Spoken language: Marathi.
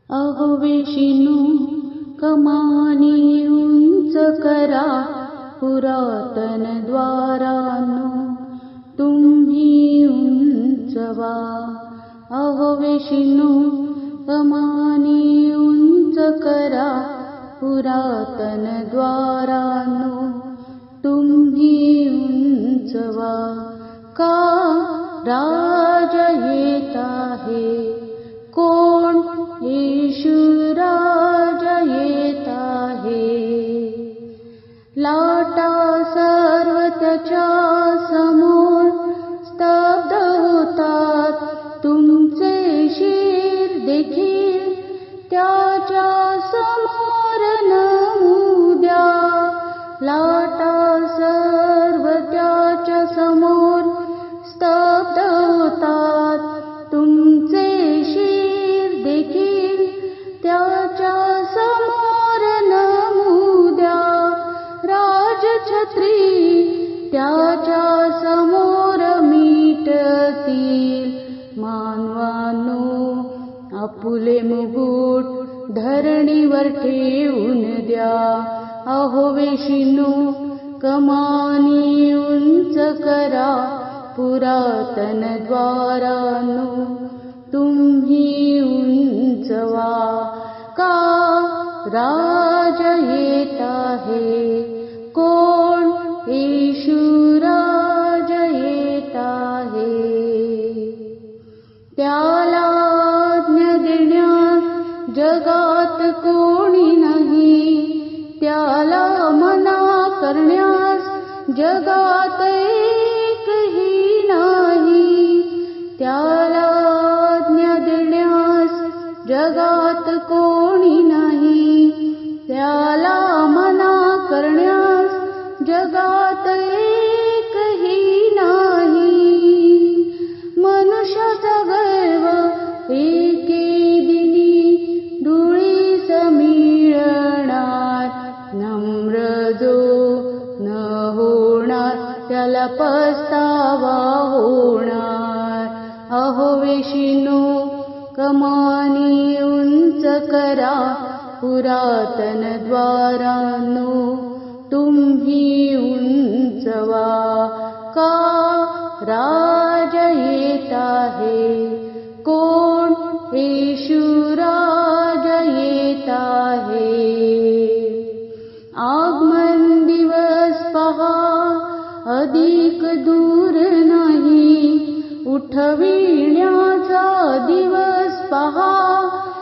अहो विष्णू कमानी उंच करा, पुरातन द्वारांनो तुम्ही उंच व्हा. अहो विष्णू कमानी उंच करा, पुरातन द्वारांनो तुम्ही उंच व्हा. का राज येत आहे, कोण येशूराज येत आहे. लाटा सर्व त्याच्या समोर स्तब्ध होतात, तुमचे शीर देखील त्याच्या समोर नमू द्या. लाटा सर्व त्याच्या समोर स्तब्ध होतात, तुमचे शीर देखील त्याच्या समोर नमू द्या. राजछत्री त्याच्या समोर मिटतील, मानवांनो आपुले मुकुट धरणीवर ठेवून द्या. अहो विष्णू कमानी उंच करा, पुरातन द्वारांनो तुम्ही उंच व्हा. का राज येत आहे, कोण येशूराज येत आहे. त्याला आज्ञा देण्यास जगात कोणी नाही, त्याला मना करण्यास जगात एकही नाही. त्याला आज्ञा देण्यास जगात कोणी नाही, त्याला मना करण्यास जगात एकही नाही. मनुष्याचा गर्व एके दिनी धुळीस मिळणार, नम्र जो न होणार त्याला पस्तावा होणार. अहो विष्णू कमानी उंच करा, पुरातन द्वारांनो तुम्ही उंच व्हा. का राज येत आहे, कोण येशूराज येत आहे. आगमन दिवस पहा अधिक दूर नाही, उठविण्याचा दिवस पहा